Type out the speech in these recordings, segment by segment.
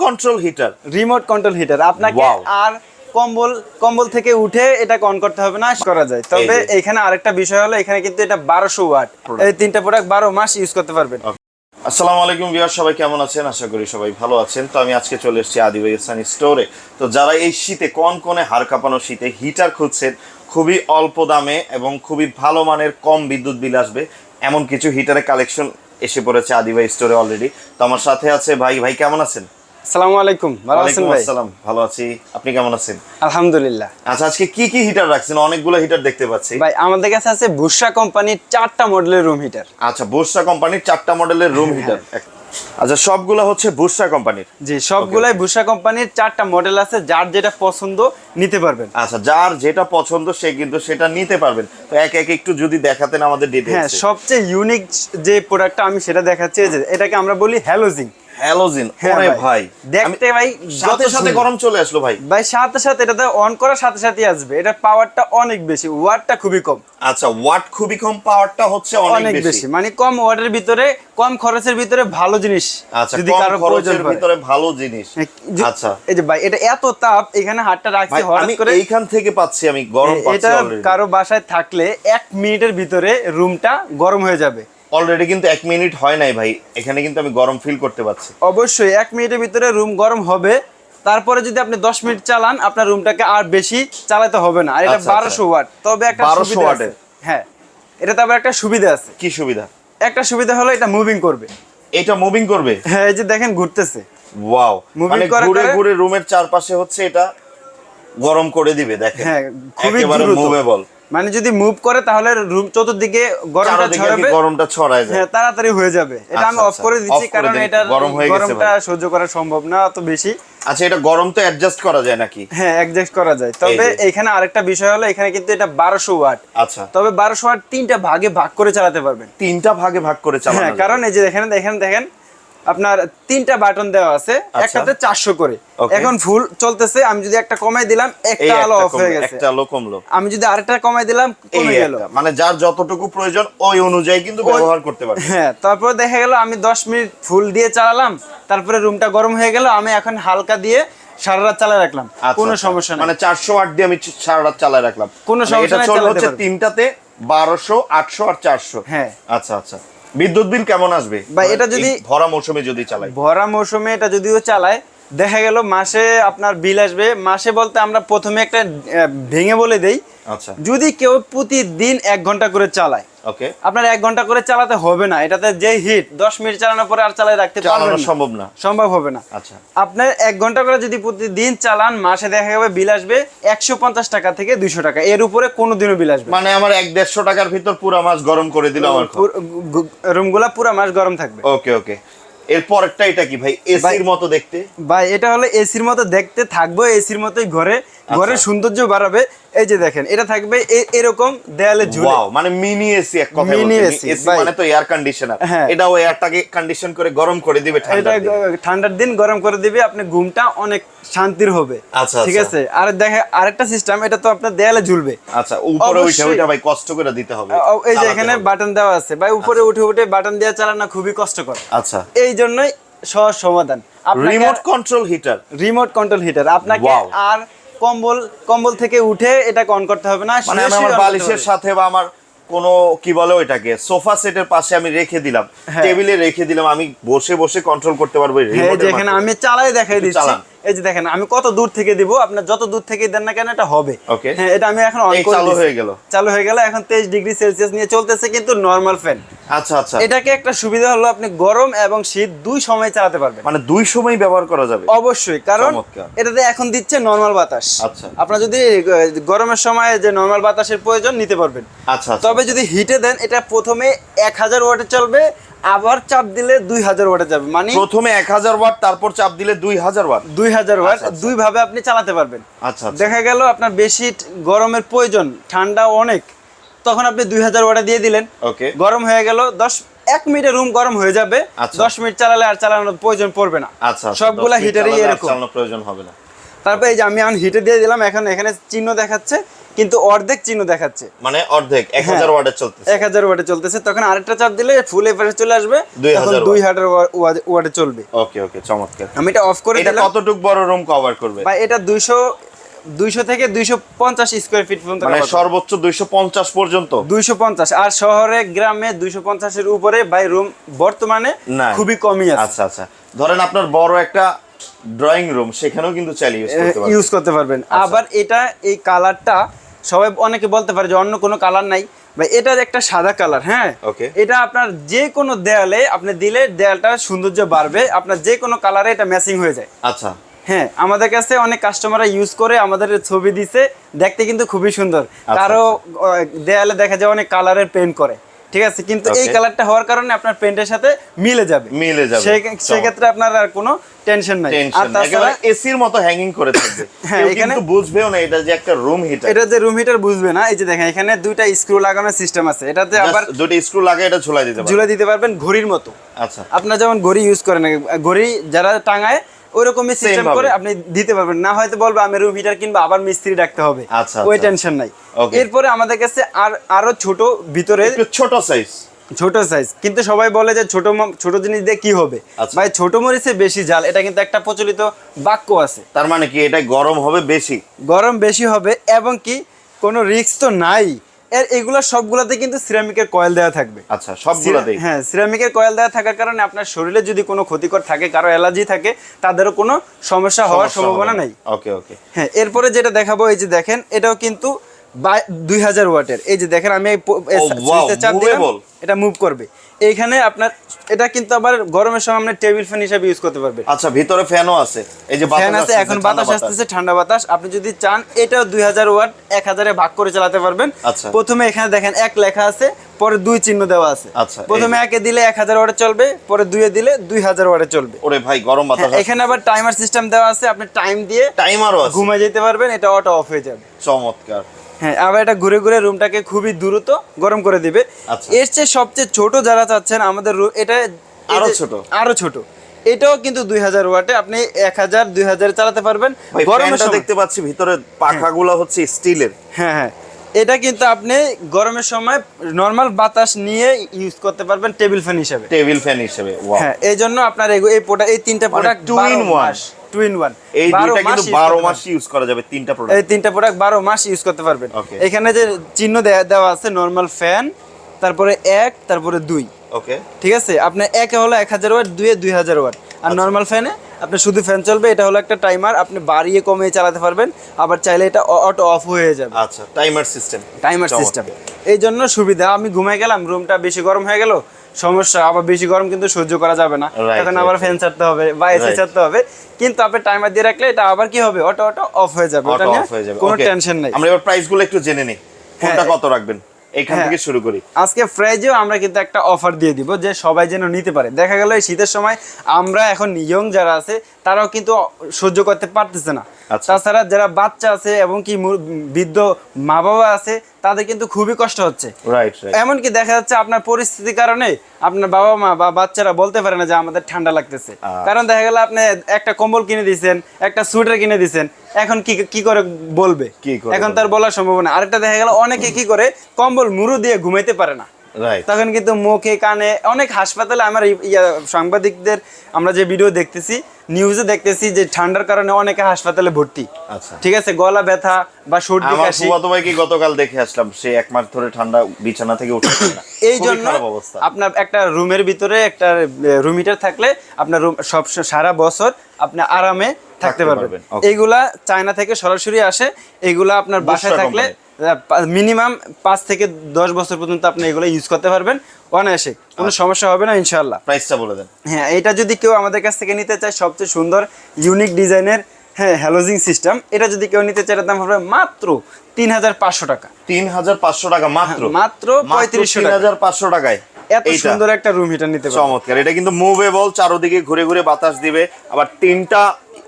Control heater. Remote control heater আপনাকে আর কম্বল কম্বল থেকে উঠে এটা অন করতে হবে না, করা যায়। তবে এখানে আরেকটা বিষয় হলো এখানে কিন্তু এটা 1200 ওয়াট। এই তিনটা প্রোডাক্ট 12 মাস ইউজ করতে পারবেন। আসসালামু আলাইকুম ভিউয়ার, সবাই কেমন আছেন? আশা করি সবাই ভালো আছেন। তো আমি আজকে চলে এসেছি আদিবা এহসান স্টোরে। তো যারা এই শীতে কনকনে হাড় কাঁপানো শীতে হিটার খুঁজছেন খুবই অল্প দামে এবং খুবই ভালো মানের, কম বিদ্যুৎ বিল আসবে এমন কিছু হিটারের কালেকশন এসে পড়েছে আদিবা স্টোরে অলরেডি। তো আমার সাথে আছে ভাই কেমন আছেন? আসসালামু আলাইকুম। ভালো আছেন ভাই? আসসালাম, ভালো আছি। আপনি কেমন আছেন? আলহামদুলিল্লাহ। আচ্ছা, আজকে কি হিটার রাখছেন? অনেকগুলো হিটার দেখতে পাচ্ছি ভাই। আমাদের কাছে আছে বুশরা কোম্পানির 4টা মডেলের রুম হিটার। আচ্ছা, বুশরা কোম্পানির 4টা মডেলের রুম হিটার। আচ্ছা, সবগুলো হচ্ছে বুশরা কোম্পানির? জি, সবগুলাই বুশরা কোম্পানির 4টা মডেল আছে, যার যেটা পছন্দ নিতে পারবেন। আচ্ছা, যার যেটা পছন্দ সে কিন্তু সেটা নিতে পারবেন। তো এক একটু যদি দেখাতেন আমাদের ডিটেইলস। হ্যাঁ, সবচেয়ে ইউনিক যে প্রোডাক্টটা আমি সেটা দেখাচ্ছি, যে এটাকে আমরা বলি হ্যালোজিন। হ্যালোজিন। ওরে ভাই, দেখতে ভাই সাথে সাথে গরম চলে আসলো ভাই। ভাই সাথে সাথে এটাতে অন করার সাথে সাথে আসবে। এটার পাওয়ারটা অনেক বেশি, ওয়াটটা খুবই কম। আচ্ছা, ওয়াট খুবই কম, পাওয়ারটা হচ্ছে অনেক বেশি। মানে কম ওয়াটের ভিতরে, কম খরচের ভিতরে ভালো জিনিস। আচ্ছা, যদি কারো খরচের ভিতরে ভালো জিনিস। আচ্ছা, এই যে ভাই, এটা এত তাপ, এখানে হাতটা রাখছি হঠাৎ করে এইখান থেকে পাচ্ছি আমি গরম পাচ্ছি। এটা কারো বাসায় থাকলে 1 মিনিটের ভিতরে রুমটা গরম হয়ে যাবে। অলরেডি কিন্তু 1 মিনিট হয় নাই ভাই, এখানে কিন্তু আমি গরম ফিল করতে পারছি। অবশ্যই 1 মিনিটের ভিতরে রুম গরম হবে। তারপরে যদি আপনি 10 মিনিট চালান, আপনার রুমটাকে আর বেশি চালাতে হবে না। আর এটা 1200 ওয়াট। তবে একটা সুবিধা আছে। হ্যাঁ, এটা তবে একটা সুবিধা আছে। কি সুবিধা? একটা সুবিধা হলো এটা মুভিং করবে। এটা মুভিং করবে? হ্যাঁ, এই যে দেখেন ঘুরতেছে। ওয়াও, মানে ঘুরে ঘুরে রুমের চারপাশে হচ্ছে এটা গরম করে দিবে। দেখেন, হ্যাঁ, খুবই মুভেবল। মানে যদি মুভ করে তাহলে রুম চতুর্দিকে গরমটা ছড়ায় যায়। হ্যাঁ, তাড়াতাড়ি হয়ে যাবে। এটা আমি অফ করে দিচ্ছি কারণ এটা গরমটা সহ্য করা সম্ভব না অত বেশি। আচ্ছা, এটা গরম তো অ্যাডজাস্ট করা যায় নাকি? হ্যাঁ, অ্যাডজাস্ট করা যায়। তবে এখানে আরেকটা বিষয় হলো এখানে কিন্তু এটা 1200 ওয়াট। আচ্ছা, তবে 1200 ওয়াট 3টা ভাগে ভাগ করে চালাতে পারবেন। 3টা ভাগে ভাগ করে চালানো? হ্যাঁ, কারণ এই যে দেখেন আপনার 3টা বাটন দেওয়া আছে, একটাতে 400 করে। এখন ফুল চলতেছে, আমি যদি একটা কমাই দিলাম, একটা আলো অফ হয়ে গেছে, একটা আলো কমলো। আমি যদি আরেকটা কমাই দিলাম, কমে গেল। মানে যার যতটুকু প্রয়োজন ওই অনুযায়ী কিন্তু ব্যবহার করতে পারবে। হ্যাঁ, তারপর দেখা গেল আমি 10 মিনিট ফুল দিয়ে চালালাম, তারপরে রুমটা গরম হয়ে গেল, আমি এখন হালকা দিয়ে সারা রাত চালায় রাখলাম, কোনো সমস্যা নাই। মানে 400 ওয়াট দিয়ে আমি সারা রাত চালায় রাখলাম, কোনো সমস্যা নাই। এটা চলে হচ্ছে 3টাতে 1200, 800 আর 400। হ্যাঁ। আচ্ছা, বিদ্যুৎ বিল কেমন আসবে ভাই? এটা যদি ভরা মৌসুমে যদি চালাই, ভরা মৌসুমে এটা যদিও চালায়, দেখা গেল মাসে আপনার বিল আসবে, মাসে বলতে আমরা প্রথমে একটা ভেঙে বলে দেই। আচ্ছা, যদি কেউ প্রতিদিন 1 ঘন্টা করে চালায়, ওকে, আপনার 1 ঘন্টা করে চালাতে হবে না। এটাতে যে হিট 10 মিনিট চালানোর পরে আর চালায় রাখতে পারবেন না, সম্ভব হবে না। আচ্ছা, আপনার 1 ঘন্টা করে যদি প্রতিদিন চালান, মাসে দেখা যাবে বিল আসবে 150 টাকা থেকে 200 টাকা, এর উপরে কোনোদিনও বিল আসবে। মানে আমার 150 টাকার ভিতর পুরো মাস গরম করে দিল, আমার রুমগুলা পুরো মাস গরম থাকবে। ওকে। এরপরটা এটা কি ভাই? এসির মতো দেখতে? ভাই, এটা হলো এসির মতো দেখতে, থাকবে এসির মতোই ঘরের সৌন্দর্য বাড়াবে। এই যে দেখেন, এটা থাকবে এরকম দেয়ালে ঝুলে। ওয়াও, মানে মিনি এসি এক কথায় বলতে। এসি মানে তো এয়ার কন্ডিশনার, এটাও এয়ারটাকে কন্ডিশন করে গরম করে দিবে ঠান্ডার দিন গরম করে দিবে, আপনি ঘুমটা অনেক শান্তির হবে। আচ্ছা, ঠিক আছে। আর দেখে আরেকটা সিস্টেম, এটা তো আপনার দেয়ালে ঝুলবে। আচ্ছা, উপরে ওইটা ভাই কষ্ট করে দিতে হবে। এই যে এখানে বাটন দেওয়া আছে ভাই, উপরে উঠে বাটন দিয়ে চালানো খুবই কষ্টকর। আচ্ছা, এই জন্যই সহজ সমাধান, রিমোট কন্ট্রোল হিটার। আপনাকে আর কম্বল থেকে উঠে এটা অন করতে হবে না। মানে আমি আমার বালিশের সাথে বা আমার কোনো কি বলে ওইটাকে সোফা সেটের পাশে আমি রেখে দিলাম, টেবিলে রেখে দিলাম, আমি বসে বসে কন্ট্রোল করতে পারবো। যেখানে আমি চালাই দেখাই দিচ্ছি, এই যে দেখেন আমি কত দূর থেকে দিব, আপনার যত দূর থেকে দেন না কেন এটা হবে। হ্যাঁ, এটা আমি এখন অন করে চালু হয়ে গেল। এখন 23 ডিগ্রি সেলসিয়াস নিয়ে চলতেছে, কিন্তু নরমাল ফ্যান। আচ্ছা, এটাকে একটা সুবিধা হলো আপনি গরম এবং শীত 2 সময় চালাতে পারবেন। মানে 2 সময় ব্যবহার করা যাবে? অবশ্যই, কারণ এটাতে এখন দিচ্ছে নরমাল বাতাস। আচ্ছা, আপনারা যদি গরমের সময় যে নরমাল বাতাসের প্রয়োজন নিতে পারবেন। আচ্ছা, তবে যদি হিটে দেন, এটা প্রথমে 1000 ওয়াটে চলবে, আবার চাপ দিলে 2000 ওয়াটে যাবে। মানে প্রথমে 1000 ওয়াট, তারপর চাপ দিলে 2000 ওয়াট। 2000 ওয়াট দুই ভাবে আপনি চালাতে পারবেন। আচ্ছা, দেখা গেল আপনার বেশি গরমের প্রয়োজন, ঠান্ডা অনেক, তখন আপনি 2000 ওয়াটে দিয়ে দিলেন, গরম হয়ে গেল, 1 মিনিটে রুম গরম হয়ে যাবে। 10 মিনিট চালালে আর চালানোর প্রয়োজন পড়বে না। আচ্ছা, সবগুলা হিটারই এরকম, চালানোর প্রয়োজন হবে না। তারপর এই যে আমি এখন হিটে দিয়ে দিলাম, এখন এখানে চিহ্ন দেখাচ্ছে, কিন্তু অর্ধেক চিহ্ন দেখাচ্ছে, মানে অর্ধেক 1000 ওয়াটে চলতেছে, 1000 ওয়াটে চলতেছে। তখন আরেকটা চাপ দিলে ফুল এভারেজ চলে আসবে, তখন 2000 ওয়াটে চলবে। ওকে ওকে, চমৎকার। আমি এটা অফ করে দিলাম। এটা কতটুকু বড় রুম কভার করবে ভাই? এটা 200 থেকে 250 স্কয়ার ফিট পর্যন্ত, মানে সর্বোচ্চ 250 পর্যন্ত। 250, আর শহরে গ্রামে 250 এর উপরে ভাই রুম বর্তমানে খুবই কমই আছে। আচ্ছা আচ্ছা, ধরেন আপনার বড় একটা ড্রয়িং রুম, সেখানেও কিন্তু চাইলে ইউজ করতে পারবেন। আবার এটা এই কালারটা সবাই অনেকে বলতে পারে যে অন্য কোনো কালার নাই, ভাই এটা একটা সাদা কালার। হ্যাঁ, এটা আপনার যে কোনো দেয়ালে আপনি দিলে দেয়ালটা সৌন্দর্য বাড়বে, আপনার যে কোনো কালারে এটা ম্যাচিং হয়ে যায়। আচ্ছা, হ্যাঁ, আমাদের কাছে অনেক কাস্টমাররা ইউজ করে আমাদের ছবি দিছে, দেখতে কিন্তু খুবই সুন্দর। কারো দেয়ালে দেখা যায় অনেক কালারের পেইন্ট করে, ঠিক আছে, কিন্তু এই কালারটা হওয়ার কারণে আপনার পেইন্টের সাথে মিলে যাবে। সেই ক্ষেত্রে আপনার আর কোনো টেনশন নাই। আর তাছাড়া এসির মতো হ্যাঙ্গিং করে থাকবে, হ্যাঁ, এখানে বুঝবেও না এটা যে একটা রুম হিটার। এটা যে রুম হিটার বুঝবে না। এই যে দেখেন এখানে দুইটা স্ক্রু লাগানোর সিস্টেম আছে, এটাতে আবার দুটো স্ক্রু লাগিয়ে এটা ঝুলাই দিতে পারবেন ঘড়ির মতো। আচ্ছা, আপনার যেমন ঘড়ি ইউজ করেন, ঘড়ি যারা টাঙায় ওইরকমই সিস্টেম করে আপনি দিতে পারবেন। না হয়তো বলবো আমি রুম হিটার কিনবো, আবার মিস্ত্রি ডাকতে হবে, ওই টেনশন নাই। এরপরে আমাদের কাছে আরো ছোট ভিতরে ছোট সাইজ, কিন্তু সবাই বলে যে ছোট জিনিস দিয়ে কি হবে ভাই, ছোট মরিচে বেশি জাল, এটা কিন্তু একটা প্রচলিত বাক্য আছে। তার মানে কি এটা গরম বেশি হবে, এবং কি কোনো রিস্ক তো নাই। এগুলা সবগুলাতে কিন্তু সিরামিকের কয়েল দেওয়া থাকবে। আচ্ছা, সবগুলাতেই? হ্যাঁ, সিরামিকের কয়েল দেওয়া থাকার কারণে আপনার শরীরে যদি কোনো ক্ষতিকর থাকে, কারো অ্যালার্জি থাকে, তাদেরও কোনো সমস্যা হওয়ার সম্ভাবনা নাই। ওকে ওকে। হ্যাঁ, এরপরে যেটা দেখাবো, এই যে দেখেন এটাও কিন্তু 2000 ওয়াটের। এই যে দেখেন আমি সুইচে চাপ দিলাম, এটা মুভ করবে। এইখানে আপনার এটা কিন্তু আবার গরমের সময় আপনি টেবিল ফ্যান হিসেবে ইউজ করতে পারবেন। আচ্ছা, ভিতরে ফ্যানও আছে, এই যে ফ্যান আছে, এখন বাতাস আসতেছে, ঠান্ডা বাতাস। আপনি যদি চান এটাও 2000 ওয়াট 1000 এ ভাগ করে চালাতে পারবেন। প্রথমে এখানে দেখেন 1 লেখা আছে, পরে 2 চিহ্ন দেওয়া আছে। প্রথমে 1 এ দিলে 1000 ওয়াটে চলবে, পরে 2 এ দিলে 2000 ওয়াটে চলবে। ওরে ভাই, গরম বাতাস। এখানে আবার টাইমার সিস্টেম দেওয়া আছে, আপনি টাইম দিয়ে টাইমারও আছে, ঘুমিয়ে যেতে পারবেন, এটা অটো অফ হয়ে যাবে। চমৎকার। হ্যাঁ, আবার এটা ঘুরে ঘুরে রুমটাকে খুবই দ্রুত গরম করে দিবে। এর চেয়ে সবচেয়ে ছোট যারা চাচ্ছেন আমাদের এটা আরো ছোট, এটাও কিন্তু 2000 ওয়াটে আপনি 1000 2000 চালাতে পারবেন। গরমটা দেখতে পাচ্ছি ভিতরে পাখাগুলো হচ্ছে স্টিলের। হ্যাঁ হ্যাঁ, এটা কিন্তু আপনি গরমের সময় নরমাল বাতাস নিয়ে ইউজ করতে পারবেন টেবিল ফ্যান হিসেবে। হ্যাঁ, এই জন্য আপনার এই তিনটা প্রোডাক্ট 2 in 1 এই দুটো কিন্তু 12 মাস ইউজ করা যাবে। এই তিনটা প্রোডাক্ট 12 মাস ইউজ করতে পারবেন। এখানে যে চিহ্ন দেওয়া আছে, নরমাল ফ্যান, তারপরে 1, তারপরে 2। ওকে, ঠিক আছে, আপনার 1 এ হলো 1000 ওয়াট, 2 এ 2000 ওয়াট, আর নরমাল ফ্যানে আপনি শুধু ফ্যান চলবে। এটা হলো একটা টাইমার, আপনি বাড়িয়ে কমিয়ে চালাতে পারবেন, আবার চাইলে এটা অটো অফ হয়ে যাবে। আচ্ছা, টাইমার সিস্টেম। এই জন্য সুবিধা। আমি ঘুমাই গেলাম, রুমটা বেশি গরম হয়ে গেল, সমস্যা। আবার বেশি গরম কিন্তু সহ্য করা যাবে না, এখন আবার ফ্যান ছাড়তে হবে বা এসি ছাড়তে হবে। কিন্তু আপনি টাইমার দিয়ে রাখলে এটা আবার কি হবে, অটো অফ হয়ে যাবে, ওটা নিয়ে কোনো টেনশন নাই। আমরা এবার প্রাইসগুলো একটু জেনে নিই, কোনটা কত রাখবেন, এখান থেকে শুরু করি। আজকে প্রাইজেও আমরা কিন্তু একটা অফার দিয়ে দিব, যে সবাই যেন নিতে পারে। দেখা গেল এই শীতের সময় আমরা এখন ইয়ং যারা আছে তারাও কিন্তু সহ্য করতে পারতেছে না। তাছাড়া যারা বাচ্চা আছে এবং কি বৃদ্ধ মা বাবা আছে, তাদের কিন্তু খুবই কষ্ট হচ্ছে। এমনকি দেখা যাচ্ছে আপনার পরিস্থিতির কারণে আপনার বাবা মা বা বাচ্চারা বলতে পারে না যে আমাদের ঠান্ডা লাগতেছে, কারণ দেখা গেল আপনি একটা কম্বল কিনে দিয়েছেন, একটা সোয়েটার কিনে দিয়েছেন, এখন কি করে বলবে, এখন তার বলা সম্ভব না। আরেকটা দেখা গেল অনেকে কি করে, কম্বল মুড়ো দিয়ে ঘুমাইতে পারে না, তখন কিন্তু মুখে কানে অনেক হাসপাতালে আমার সাংবাদিকদের আমরা যে ভিডিও দেখতেছি, নিউজে দেখতেছি যে ঠান্ডার কারণে অনেকে হাসপাতালে ভর্তি। ঠিক আছে, গলা ব্যথা বা সর্দি কাশি। গতকাল দেখে আসলাম, সে 1 মাস ধরে ঠান্ডা বিছানা থেকে উঠতে পারে না। এই জন্য আপনার একটা রুমের ভিতরে একটা রুম হিটার থাকলে আপনার রুম সব সারা বছর আপনি আরামে থাকতে পারবেন। এইগুলা চায়না থেকে সরাসরি আসে, এইগুলা আপনার বাসায় থাকলে মিনিমাম 5 থেকে 10 বছর পর্যন্ত আপনি এগুলো ইউজ করতে পারবেন অনায়াসে, কোনো সমস্যা হবে না ইনশাআল্লাহ। প্রাইসটা বলে দেন। হ্যাঁ, এটা যদি কেউ আমাদের কাছ থেকে নিতে চায়, সবচেয়ে সুন্দর ইউনিক ডিজাইনের হ্যালোজিং সিস্টেম, এটা যদি কেউ নিতে চায়, এটার দাম হবে মাত্র 3500 টাকা। 3500 টাকা মাত্র 3500 টাকায় এত সুন্দর একটা রুম হিটার নিতে পারবেন। চমৎকার। এটা কিন্তু মুভেবল, চারদিকে ঘুরে ঘুরে বাতাস দিবে, আবার 3টা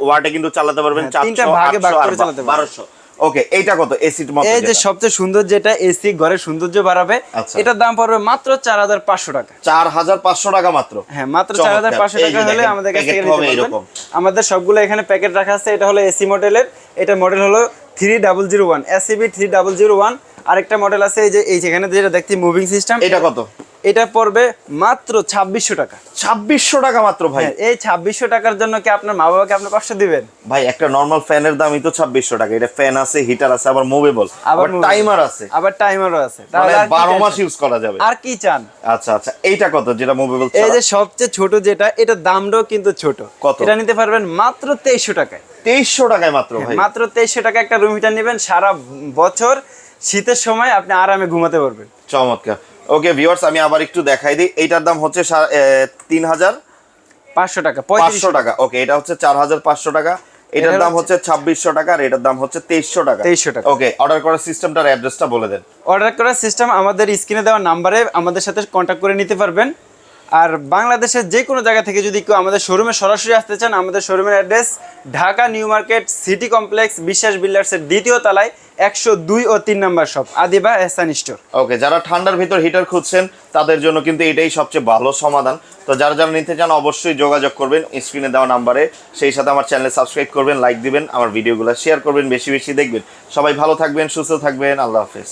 ওয়াটে কিন্তু চালাতে পারবেন, 3টা ভাগে ভাগ করে চালাতে পারবেন। 1200। ওকে, এইটা কত? এসির মতো এই যে সবচেয়ে সুন্দর যেটা এসি ঘরের সৌন্দর্য বাড়াবে, এটার দাম পড়বে মাত্র 4500 টাকা। 4500 টাকা মাত্র? হ্যাঁ, মাত্র 4500 টাকা হলে আমাদের কাছ থেকে নিতে পারবেন। আমাদের সবগুলো এখানে প্যাকেট রাখা আছে। এটা হলো এসি মডেলের, এটা মডেল হলো 3001 SCB 3001। আরেকটা মডেল আছে এই যেখানে যেটা দেখতে মুভিং সিস্টেম, এটা কত? এটা পড়বে মাত্র 2600 টাকা। 2600 টাকা মাত্র ভাই? এই 2600 টাকার জন্য কি আপনার মা বাবাকে আপনি কষ্ট দিবেন ভাই? একটা নরমাল ফ্যানের দামই তো 2600 টাকা। এটা ফ্যান আছে, হিটার আছে, আবার মুভেবল, আবার টাইমার আছে, আবার টাইমারও আছে, তাহলে 12 মাস ইউজ করা যাবে। আর কি চান? আচ্ছা আচ্ছা, এইটা কত যেটা মুভেবল? এই যে সবচেয়ে ছোট যেটা, এটা দামটাও কিন্তু ছোট। কত? এটা নিতে পারবেন মাত্র 2300 টাকায়। 2300 টাকায় মাত্র ভাই? মাত্র 2300 টাকা একটা রুম হিটার নেবেন, সারা বছর শীতের সময় আপনি আরামে ঘুমাতে পারবেন। চমৎকার। ওকে ভিউয়ার্স, আমি আবার একটু দেখাই দিই। এইটার দাম হচ্ছে 3500 টাকা, 500 টাকা। ওকে, এটা হচ্ছে 4500 টাকা। এটার দাম হচ্ছে 2600 টাকা, আর এটার দাম হচ্ছে 2300 টাকা। 2300 টাকা। ওকে, অর্ডার করার সিস্টেমটার অ্যাড্রেসটা বলে দেন। অর্ডার করার সিস্টেম আমাদের স্ক্রিনে দেওয়া নাম্বারে আমাদের সাথে কন্ট্যাক্ট করে নিতে পারবেন। আর বাংলাদেশের যে কোনো জায়গা থেকে যদি কেউ আমাদের শোরুমে সরাসরি আসতে চান, আমাদের শোরুমের address Dhaka new market city complex বিশ্বাস বিল্ডার্সের 2য় তলায় 102 ও 3 নম্বর শপ, আদিবা এহসান স্টোর। ওকে, যারা ঠান্ডার ভিতর হিটার খুঁজছেন তাদের জন্য কিন্তু এটাই সবচেয়ে ভালো সমাধান। তো যারা যারা নিতে চান অবশ্যই যোগাযোগ করবেন স্ক্রিনে দেওয়া নাম্বারে। সেই সাথে আমার চ্যানেল সাবস্ক্রাইব করবেন, লাইক দিবেন, আমার ভিডিওগুলো শেয়ার করবেন, বেশি বেশি দেখবেন। সবাই ভালো থাকবেন, সুস্থ থাকবেন, আল্লাহ হাফেজ।